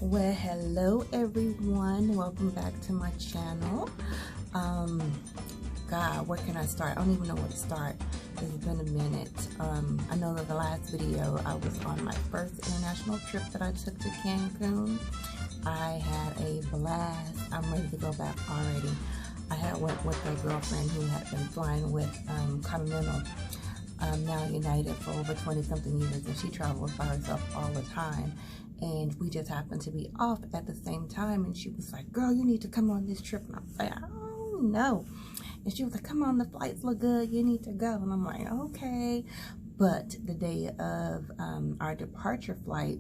Well, hello everyone. Welcome back to my channel. God, where can I start? I don't even know where to start. It's been a minute. I know that the last video I was on my first international trip that I took to Cancun. I had a blast. I'm ready to go back already. I had went with a girlfriend who had been flying with Continental, now United, for over 20 something years, and she travels by herself all the time. And we just happened to be off at the same time, and she was like, girl, you need to come on this trip. And I was like, I don't know. And she was like, come on, the flights look good, you need to go. And I'm like, okay. But the day of our departure flight,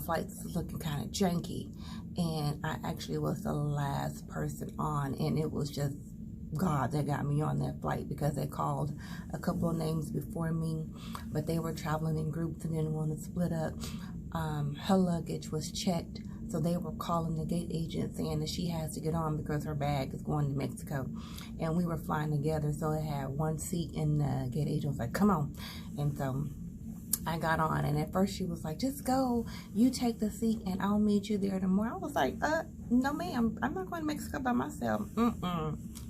flights looking kind of janky, and I actually was the last person on, and it was just God that got me on that flight, because they called a couple of names before me, but they were traveling in groups and didn't want to split up. Her luggage was checked, so they were calling the gate agent saying that she has to get on because her bag is going to Mexico, and we were flying together, so it had one seat, and the gate agent was like, come on. And so I got on, and at first she was like, just go, you take the seat and I'll meet you there tomorrow. I was like, no ma'am, I'm not going to Mexico by myself.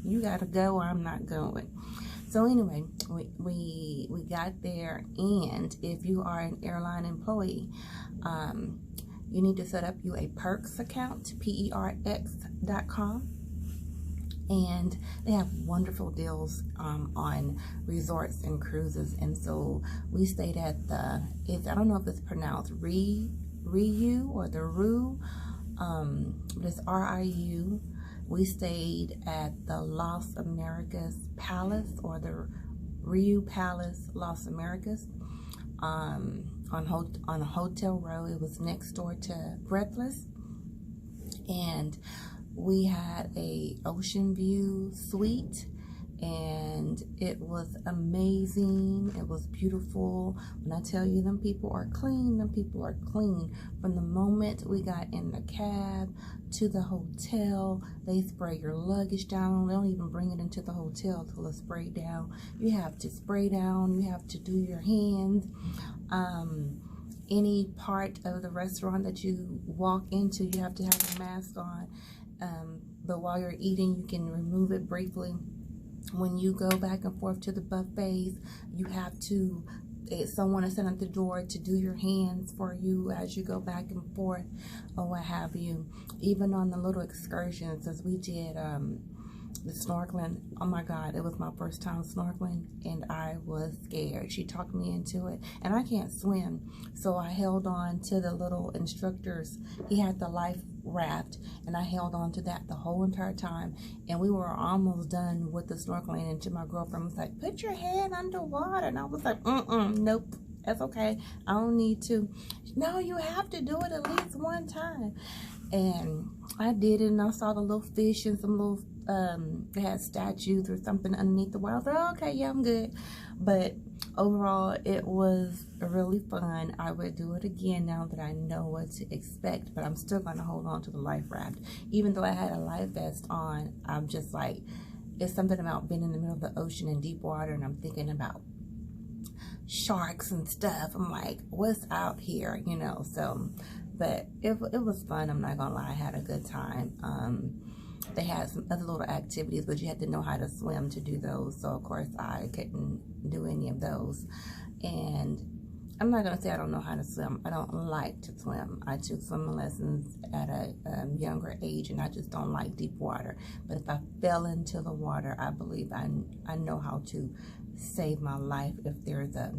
You gotta go or I'm not going. So anyway, we got there, and if you are an airline employee, you need to set up you a perks account, perx.com. And they have wonderful deals on resorts and cruises. And so we stayed at the, I don't know if it's pronounced Riu or the Ru, but it's R-I-U. We stayed at the Las Americas Palace, or the Riu Palace Las Americas, on a hotel row. It was next door to Breathless, and we had a ocean view suite, and it was amazing. It was beautiful. When I tell you, them people are clean, them people are clean. From the moment we got in the cab to the hotel, they spray your luggage down. They don't even bring it into the hotel till it's sprayed down. You have to spray down, you have to do your hands. Any part of the restaurant that you walk into, you have to have a mask on. But while you're eating, you can remove it briefly. When you go back and forth to the buffets, you have to, someone is sent at the door to do your hands for you as you go back and forth, or what have you. Even on the little excursions, as we did the snorkeling, oh my God, it was my first time snorkeling, and I was scared. She talked me into it, and I can't swim, so I held on to the little instructors. He had the life raft, and I held on to that the whole entire time, and we were almost done with the snorkeling, and my girlfriend was like, put your head underwater, and I was like, nope, that's okay, I don't need to. No, you have to do it at least one time. And I did it, and I saw the little fish and some little they had statues or something underneath the water. I was like, oh, okay, yeah, I'm good. But overall, it was really fun. I would do it again now that I know what to expect, but I'm still going to hold on to the life raft. Even though I had a life vest on, I'm just like, it's something about being in the middle of the ocean in deep water, and I'm thinking about sharks and stuff. I'm like, what's out here, you know? So, but it was fun. I'm not gonna lie, I had a good time. They had some other little activities, but you had to know how to swim to do those. So of course I couldn't do any of those. And I'm not gonna say I don't know how to swim. I don't like to swim. I took swimming lessons at a younger age, and I just don't like deep water. But if I fell into the water, I believe I know how to save my life. If there's a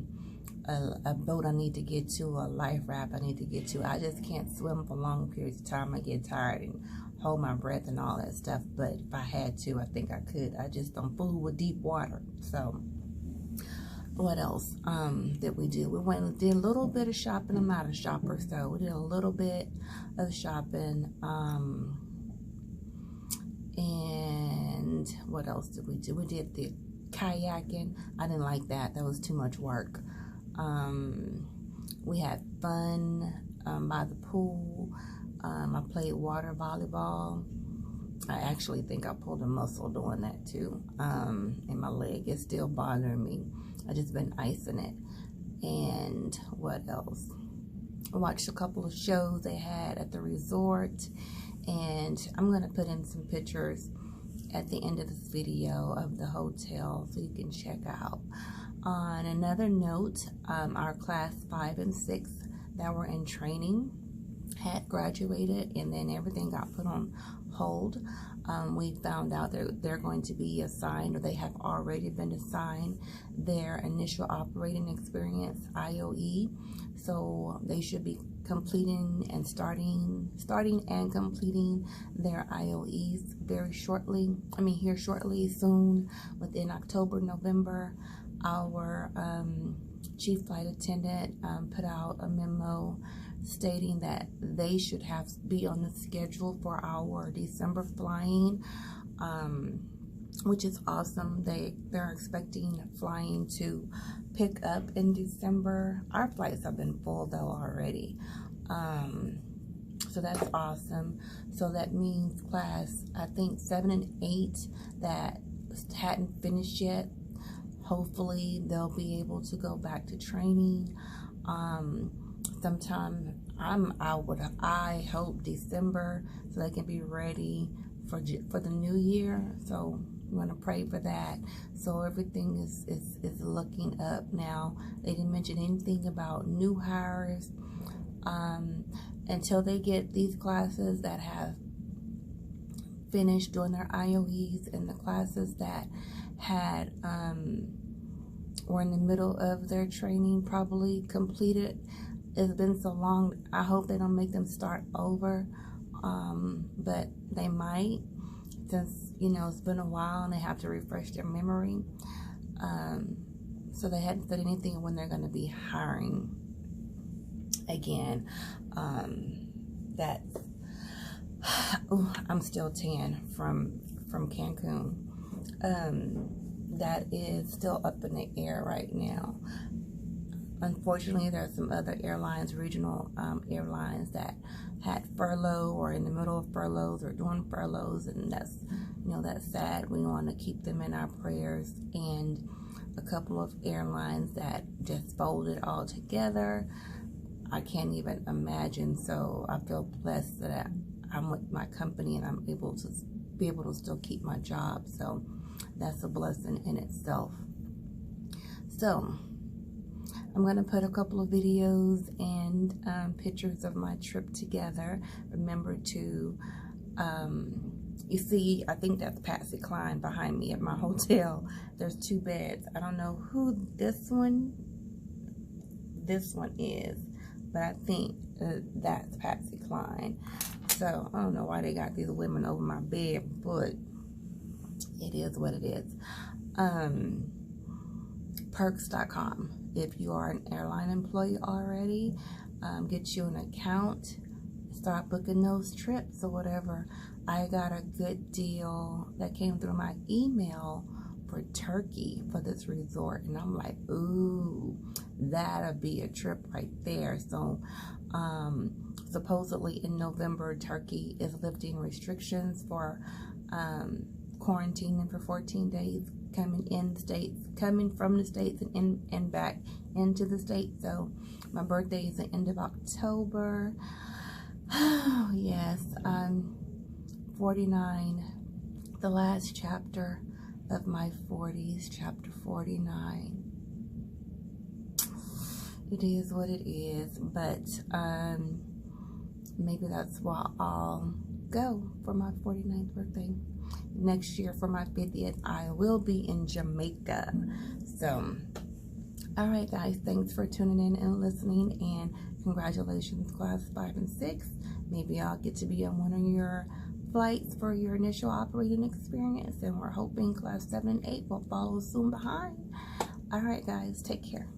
boat I need to get to, a life raft I need to get to. I just can't swim for long periods of time. I get tired and hold my breath and all that stuff. But if I had to, I think I could. I just don't fool with deep water. So what else did we do? We went and did a little bit of shopping. I'm not a shopper, so we did a little bit of shopping. And what else did we do? We did the kayaking. I didn't like that. That was too much work. We had fun by the pool. I played water volleyball. I actually think I pulled a muscle doing that too. And my leg is still bothering me. I just been icing it. And what else? watched a couple of shows they had at the resort, and I'm going to put in some pictures at the end of this video of the hotel so you can check out. On another note, our class 5 and 6 that were in training had graduated, and then everything got put on hold. We found out that they're going to be assigned, or they have already been assigned, their initial operating experience, IOE. So they should be completing and starting and completing their IOEs very shortly. Here shortly, soon, within October, November. Our chief flight attendant put out a memo stating that they should be on the schedule for our December flying, which is awesome. They're expecting flying to pick up in December. Our flights have been full though already, so that's awesome. So that means class, I think 7 and 8 that hadn't finished yet, hopefully they'll be able to go back to training sometime. I hope December, so they can be ready for the new year. So I'm gonna pray for that. So everything is looking up now. They didn't mention anything about new hires until they get these classes that have finished doing their IOEs, and the classes that had were in the middle of their training probably completed. It's been so long, I hope they don't make them start over, but they might, since it's been a while and they have to refresh their memory. So they hadn't said anything when they're going to be hiring again. That's I'm still tan from Cancun. That is still up in the air right now. Unfortunately, there are some other airlines, regional airlines, that had furlough or in the middle of furloughs or doing furloughs, and that's that's sad. We want to keep them in our prayers. And a couple of airlines that just folded altogether. I can't even imagine. So I feel blessed that I'm with my company and I'm able to still keep my job. So that's a blessing in itself. So I'm going to put a couple of videos and pictures of my trip together. Remember to, you see, I think that's Patsy Cline behind me at my hotel. There's 2 beds. I don't know who this one is, but I think that's Patsy Cline. So I don't know why they got these women over my bed, but it is what it is. Perks.com. If you are an airline employee already, get you an account, start booking those trips or whatever. I got a good deal that came through my email for Turkey for this resort, and I'm like, ooh, that'll be a trip right there. So supposedly in November, Turkey is lifting restrictions for quarantining for 14 days coming from the States and back into the States. So my birthday is the end of October. Oh yes, I'm 49, the last chapter of my 40s, chapter 49. It is what it is, but maybe that's why I'll go for my 49th birthday. Next year for my 50th, I will be in Jamaica. So, all right, guys, thanks for tuning in and listening, and congratulations, class 5 and 6. Maybe I'll get to be on one of your flights for your initial operating experience, and we're hoping class 7 and 8 will follow soon behind. All right, guys, take care.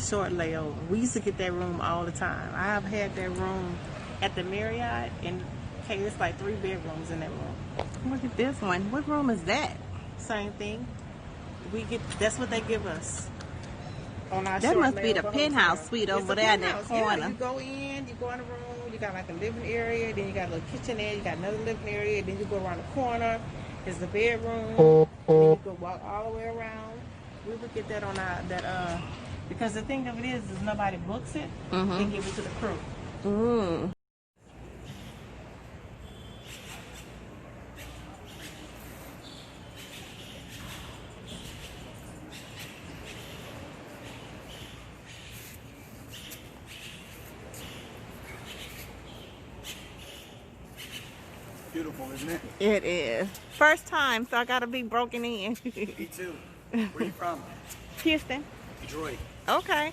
Short layover. We used to get that room all the time. I've had that room at the Marriott, and okay, it's like 3 bedrooms in that room. Look at this one. What room is that? Same thing. That's what they give us on our That short must be the layover penthouse hotel. suite It's over a there in that penthouse. corner. Yeah, you go in the room, you got like a living area, then you got a little kitchen there, you got another living area, then you go around the corner, there's the bedroom, then you go walk all the way around. We would get that on our, because the thing of it is nobody books it, they give it to the crew. Mm. Beautiful, isn't it? It is. First time, so I gotta be broken in. Me too. Where are you from? Houston. Detroit. Okay.